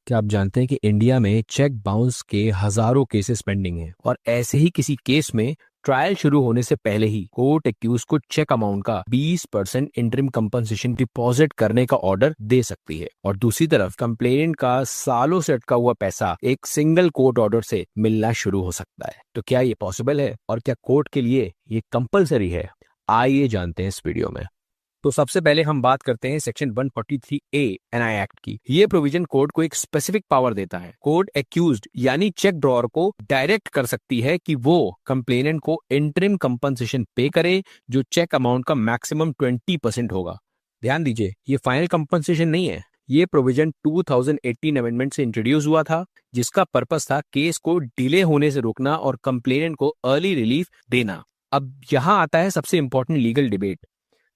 क्या आप जानते हैं कि इंडिया में चेक बाउंस के हजारों केसेस पेंडिंग हैं और ऐसे ही किसी केस में ट्रायल शुरू होने से पहले ही कोर्ट एक्यूज को चेक अमाउंट का 20% इंटरिम कंपनसेशन डिपॉजिट करने का ऑर्डर दे सकती है और दूसरी तरफ कंप्लेनेंट का सालों से अटका हुआ पैसा एक सिंगल कोर्ट ऑर्डर से मिलना शुरू हो सकता है। तो क्या ये पॉसिबल है और क्या कोर्ट के लिए ये कंपलसरी है? आइए जानते हैं इस वीडियो में। तो सबसे पहले हम बात करते हैं सेक्शन 143A एनआई एक्ट की। ये प्रोविजन कोर्ट को एक स्पेसिफिक पावर देता है। कोर्ट एक्यूज्ड यानी चेक ड्रॉअर को डायरेक्ट कर सकती है कि वो कंप्लेनेंट को इंटरिम कंपनसेशन पे करे जो चेक अमाउंट का मैक्सिमम 20% होगा। ध्यान दीजिए, ये फाइनल कंपनसेशन नहीं है। ये प्रोविजन 2018 अमेंडमेंट से इंट्रोड्यूस हुआ था, जिसका पर्पस था केस को डिले होने से रोकना और कंप्लेनेंट को अर्ली रिलीफ देना। अब यहाँ आता है सबसे इंपॉर्टेंट लीगल डिबेट।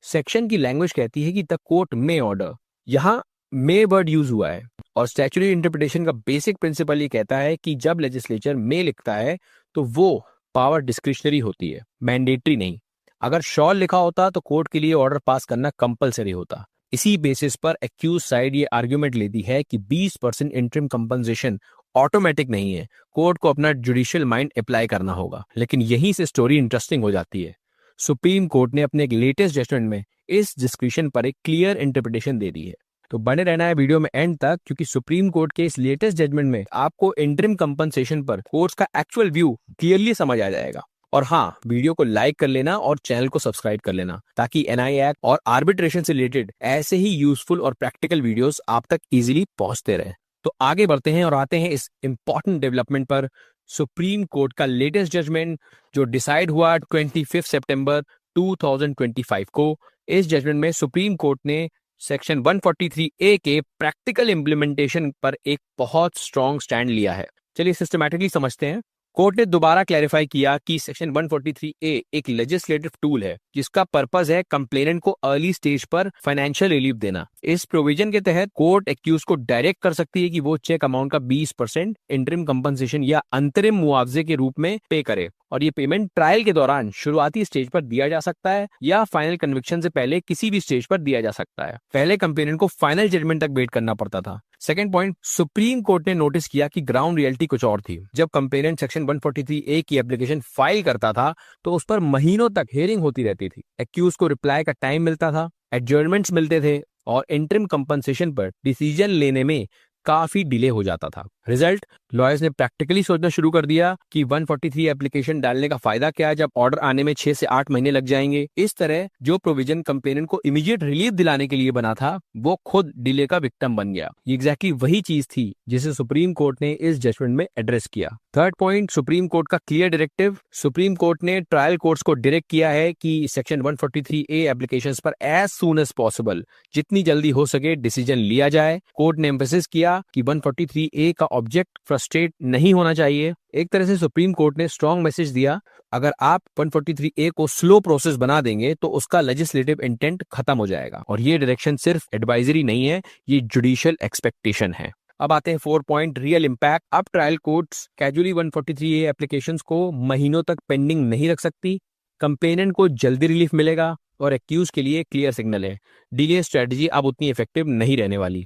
सेक्शन की लैंग्वेज कहती है कि द कोर्ट मे ऑर्डर, यहाँ मे वर्ड यूज हुआ है और स्टैट्यूटरी इंटरप्रिटेशन का बेसिक प्रिंसिपल ये कहता है कि जब लेजिस्लेचर मे लिखता है तो वो पावर डिस्क्रिशनरी होती है, मैंडेटरी नहीं। अगर शॉल लिखा होता तो कोर्ट के लिए ऑर्डर पास करना कंपलसरी होता। इसी बेसिस पर एक्यूज साइड ये आर्ग्यूमेंट लेती है कि 20% इंटरिम कंपनसेशन ऑटोमेटिक नहीं है, कोर्ट को अपना जुडिशियल माइंड अप्लाई करना होगा। लेकिन यहीं से स्टोरी इंटरेस्टिंग हो जाती है। सुप्रीम कोर्ट ने अपने एक लेटेस्ट जजमेंट में इस डिस्क्रिशन पर एक क्लियर इंटरप्रिटेशन दे दी है। तो बने रहना है वीडियो में एंड तक, क्योंकि सुप्रीम कोर्ट के इस लेटेस्ट जजमेंट में आपको इंटरिम कंपनसेशन पर कोर्ट्स का एक्चुअल व्यू क्लियरली समझ आ जाएगा। और हाँ, वीडियो को लाइक कर लेना और चैनल को सब्सक्राइब कर लेना ताकि एनआई एक्ट और आर्बिट्रेशन से रिलेटेड ऐसे ही यूजफुल और प्रैक्टिकल वीडियोस आप तक इजीली पहुंचते रहे। तो आगे बढ़ते हैं और आते हैं इस इंपॉर्टेंट डेवलपमेंट पर। सुप्रीम कोर्ट का लेटेस्ट जजमेंट जो डिसाइड हुआ 25 सितंबर 2025 को। इस जजमेंट में सुप्रीम कोर्ट ने सेक्शन 143A के प्रैक्टिकल इंप्लीमेंटेशन पर एक बहुत स्ट्रॉन्ग स्टैंड लिया है। चलिए सिस्टमैटिकली समझते हैं। कोर्ट ने दोबारा क्लैरिफाई किया कि सेक्शन 143A एक लेजिस्लेटिव टूल है जिसका पर्पस है कंप्लेनेंट को अर्ली स्टेज पर फाइनेंशियल रिलीफ देना। इस प्रोविजन के तहत कोर्ट एक्यूज को डायरेक्ट कर सकती है कि वो चेक अमाउंट का 20% इंटरिम कंपनसेशन या अंतरिम मुआवजे के रूप में पे करे और ये पेमेंट ट्रायल के दौरान शुरुआती स्टेज पर दिया जा सकता है या फाइनल कन्विक्शन से पहले किसी भी स्टेज पर दिया जा सकता है। पहले कंप्लेनेंट को फाइनल जजमेंट तक वेट करना पड़ता था। सेकंड पॉइंट, सुप्रीम कोर्ट ने नोटिस किया कि ग्राउंड रियलिटी कुछ और थी। जब कंप्लेनेंट सेक्शन 143A की एप्लीकेशन फाइल करता था तो उस पर महीनों तक हियरिंग होती रहती थी। एक्यूज को रिप्लाई का टाइम मिलता था, एडजर्नमेंट्स मिलते थे और इंटरिम कंपनसेशन पर डिसीजन लेने में काफी डिले हो जाता था। रिजल्ट, लॉयर्स ने प्रैक्टिकली सोचना शुरू कर दिया कि 143 एप्लीकेशन डालने का फायदा क्या है जब ऑर्डर आने में 6 से 8 महीने लग जाएंगे। इस तरह जो प्रोविजन कंप्लेनेंट को इमीडिएट रिलीफ दिलाने के लिए बना था वो खुद डिले का विक्टिम बन गया। ये एग्जैक्टली वही चीज थी जिसे सुप्रीम कोर्ट ने इस जजमेंट में एड्रेस किया। थर्ड पॉइंट, सुप्रीम कोर्ट का क्लियर डायरेक्टिव। सुप्रीम कोर्ट ने ट्रायल कोर्ट्स को डायरेक्ट किया है कि सेक्शन 143A एप्लीकेशंस पर एज सून एज पॉसिबल, जितनी जल्दी हो सके डिसीजन लिया जाए। कोर्ट ने एम्फेसिस किया कि 143A का ऑब्जेक्ट फ्रस्ट्रेट नहीं होना चाहिए। एक तरह से सुप्रीम कोर्ट ने स्ट्रॉन्ग मैसेज दिया, अगर आप 143A को स्लो प्रोसेस बना देंगे तो उसका लेजिस्लेटिव इंटेंट खत्म हो जाएगा। और ये डायरेक्शन सिर्फ एडवाइजरी नहीं है, ये जुडिशियल एक्सपेक्टेशन है। अब आते हैं 4 पॉइंट, रियल इम्पैक्ट। अब trial courts casually 143A applications को महीनों तक पेंडिंग नहीं रख सकती। कंप्लेनेंट को जल्दी रिलीफ मिलेगा और एक्यूज के लिए क्लियर सिग्नल है, डिले स्ट्रेटजी अब उतनी इफेक्टिव नहीं रहने वाली।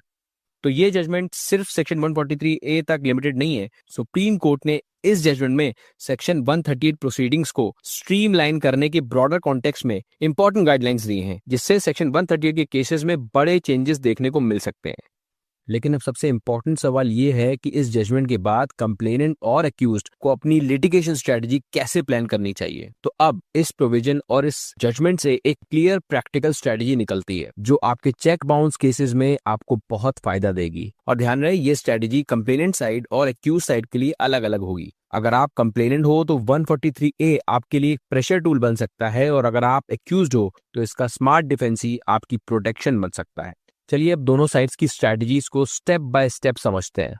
तो ये जजमेंट सिर्फ सेक्शन 143A तक लिमिटेड नहीं है। सुप्रीम कोर्ट ने इस जजमेंट में सेक्शन 138 प्रोसीडिंग्स को स्ट्रीमलाइन करने के ब्रॉडर कॉन्टेक्स्ट में इंपॉर्टेंट गाइडलाइंस दी हैं, जिससे सेक्शन 138 के केसेस में बड़े चेंजेस देखने को मिल सकते हैं। लेकिन अब सबसे इंपॉर्टेंट सवाल ये है कि इस जजमेंट के बाद कंप्लेनेंट और एक्यूज्ड को अपनी लिटिगेशन स्ट्रेटजी कैसे प्लान करनी चाहिए। तो अब इस प्रोविजन और इस जजमेंट से एक क्लियर प्रैक्टिकल स्ट्रेटजी निकलती है जो आपके चेक बाउंस केसेस में आपको बहुत फायदा देगी। और ध्यान रहे, ये स्ट्रेटजी कंप्लेनेंट साइड और एक्यूज साइड के लिए अलग अलग होगी। अगर आप कंप्लेनेंट हो तो 143A आपके लिए प्रेशर टूल बन सकता है और अगर आप एक्यूज्ड हो तो इसका स्मार्ट डिफेंस ही आपकी प्रोटेक्शन बन सकता है। चलिए अब दोनों साइड्स की स्ट्रैटेजीज को स्टेप बाय स्टेप समझते हैं।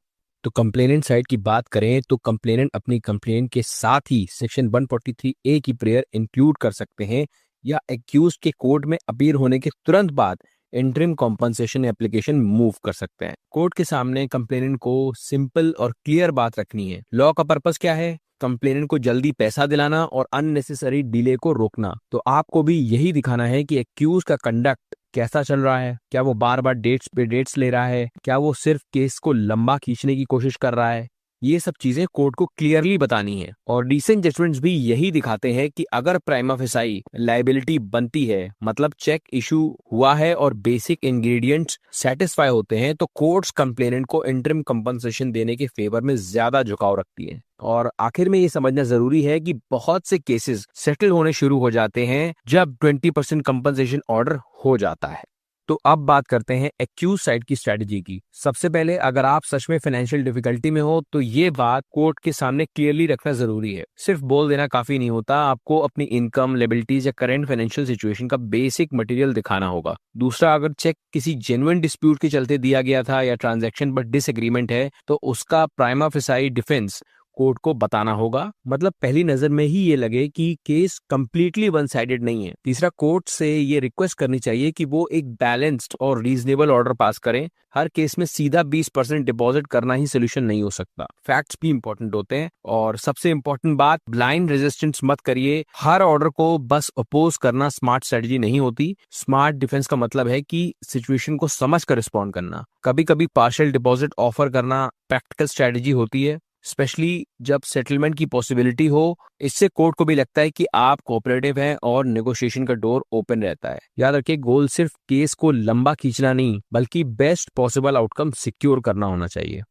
तो कंप्लेनेंट साइड की बात करें तो कंप्लेनेंट अपनी कंप्लेंट के साथ ही सेक्शन 143A की प्रेयर इंक्लूड कर सकते हैं या एक्यूज के कोर्ट में अपीयर होने के तुरंत बाद इंटरिम कॉम्पनसेशन एप्लीकेशन मूव कर सकते हैं। कोर्ट के सामने कंप्लेनेंट को सिंपल और क्लियर बात रखनी है। लॉ का पर्पस क्या है? कंप्लेनेंट को जल्दी पैसा दिलाना और अननेसेसरी डिले को रोकना। तो आपको भी यही दिखाना है कि एक्यूज का कंडक्ट कैसा चल रहा है, क्या वो बार बार डेट्स पे डेट्स ले रहा है, क्या वो सिर्फ केस को लंबा खींचने की कोशिश कर रहा है। ये सब चीजें कोर्ट को क्लियरली बतानी है। और रिसेंट जजमेंट्स भी यही दिखाते हैं कि अगर प्राइमा फेसाई लायबिलिटी बनती है, मतलब चेक इशू हुआ है और बेसिक इंग्रेडिएंट्स सेटिस्फाई होते हैं, तो कोर्ट्स कंप्लेनेंट को इंटरिम कंपनसेशन देने के फेवर में ज्यादा झुकाव रखती है। और आखिर में ये समझना जरूरी है कि बहुत से केसेस सेटल होने शुरू हो जाते हैं जब 20% कंपनसेशन ऑर्डर हो जाता है। तो अब बात करते हैं एक्यूज साइड की स्ट्रेटजी की। सबसे पहले, अगर आप सच में फाइनेंशियल डिफिकल्टी में हो तो ये बात कोर्ट के सामने क्लियरली रखना जरूरी है। सिर्फ बोल देना काफी नहीं होता, आपको अपनी इनकम, लायबिलिटीज या करंट फाइनेंशियल सिचुएशन का बेसिक मटेरियल दिखाना होगा। दूसरा, अगर चेक किसी जेन्युइन डिस्प्यूट के चलते दिया गया था या ट्रांजैक्शन पर डिसएग्रीमेंट है, तो उसका प्राइमा फेसाई डिफेंस कोर्ट को बताना होगा, मतलब पहली नजर में ही ये लगे कि केस कंप्लीटली वन साइडेड नहीं है। तीसरा, कोर्ट से ये रिक्वेस्ट करनी चाहिए कि वो एक बैलेंस्ड और रीजनेबल ऑर्डर पास करें। हर केस में सीधा 20% डिपॉजिट करना ही सोल्यूशन नहीं हो सकता, फैक्ट्स भी इंपॉर्टेंट होते हैं। और सबसे इंपॉर्टेंट बात, ब्लाइंड रेजिस्टेंस मत करिए। हर ऑर्डर को बस अपोज करना स्मार्ट स्ट्रेटजी नहीं होती। स्मार्ट डिफेंस का मतलब है कि सिचुएशन को समझ कर रिस्पॉन्ड करना। कभी कभी पार्शियल डिपॉजिट ऑफर करना प्रैक्टिकल स्ट्रेटजी होती है, स्पेशली जब सेटलमेंट की पॉसिबिलिटी हो। इससे कोर्ट को भी लगता है कि आप कोऑपरेटिव हैं और नेगोशिएशन का डोर ओपन रहता है। याद रखिए, गोल सिर्फ केस को लंबा खींचना नहीं, बल्कि बेस्ट पॉसिबल आउटकम सिक्योर करना होना चाहिए।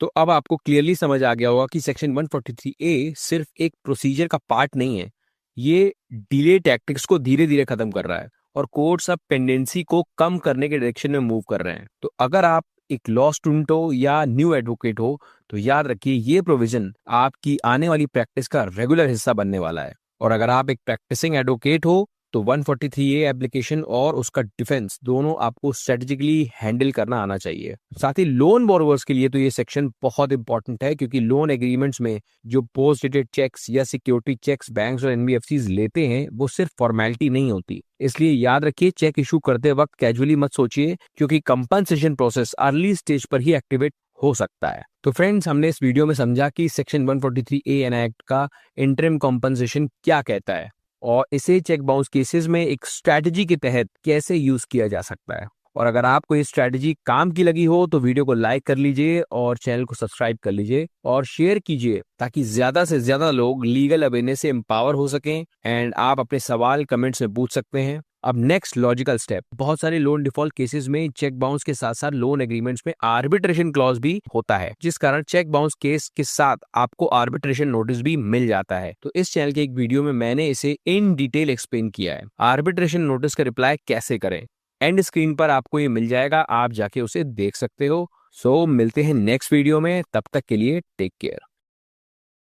तो अब आपको क्लियरली समझ आ गया होगा कि सेक्शन 143A सिर्फ एक प्रोसीजर का पार्ट नहीं है, ये डिले टैक्टिक्स को धीरे धीरे खत्म कर रहा है और कोर्ट्स अब पेंडेंसी को कम करने के डायरेक्शन में मूव कर रहे हैं। तो अगर आप एक लॉ स्टूडेंट हो या न्यू एडवोकेट हो, तो याद रखिए ये प्रोविजन आपकी आने वाली प्रैक्टिस का रेगुलर हिस्सा बनने वाला है। और अगर आप एक प्रैक्टिसिंग एडवोकेट हो, तो 143A एप्लीकेशन और उसका डिफेंस दोनों आपको स्ट्रेटेजिकली हैंडल करना आना चाहिए। साथ ही लोन बोरोवर्स के लिए तो ये सेक्शन बहुत इंपॉर्टेंट है, क्योंकि लोन एग्रीमेंट्स में जो पोस्ट डेटेड चेक्स या सिक्योरिटी चेक्स बैंक्स और एनबीएफसीज लेते हैं, वो सिर्फ फॉर्मेलिटी नहीं होती। इसलिए याद रखिए, चेक इशू करते वक्त कैजुअली मत सोचिए, क्योंकि कंपनसेशन प्रोसेस अर्ली स्टेज पर ही एक्टिवेट हो सकता है। तो फ्रेंड्स, हमने इस वीडियो में समझा कि सेक्शन 143A एक्ट का इंटरिम कॉम्पनसेशन क्या कहता है और इसे चेक बाउंस केसेस में एक स्ट्रैटेजी के तहत कैसे यूज किया जा सकता है। और अगर आपको ये स्ट्रैटेजी काम की लगी हो तो वीडियो को लाइक कर लीजिए और चैनल को सब्सक्राइब कर लीजिए और शेयर कीजिए, ताकि ज्यादा से ज्यादा लोग लीगल अवेयरनेस से एम्पावर हो सकें एंड आप अपने सवाल कमेंट्स में पूछ सकते हैं। अब नेक्स्ट लॉजिकल स्टेप, बहुत सारे लोन डिफॉल्ट केसेस में चेक बाउंस के साथ साथ लोन एग्रीमेंट्स में आर्बिट्रेशन क्लॉज भी होता है, जिस कारण चेक बाउंस केस के साथ आपको आर्बिट्रेशन नोटिस भी मिल जाता है। तो इस चैनल के एक वीडियो में मैंने इसे इन डिटेल एक्सप्लेन किया है, आर्बिट्रेशन नोटिस का रिप्लाई कैसे करें। एंड स्क्रीन पर आपको ये मिल जाएगा, आप जाके उसे देख सकते हो। सो मिलते हैं नेक्स्ट वीडियो में, तब तक के लिए टेक केयर।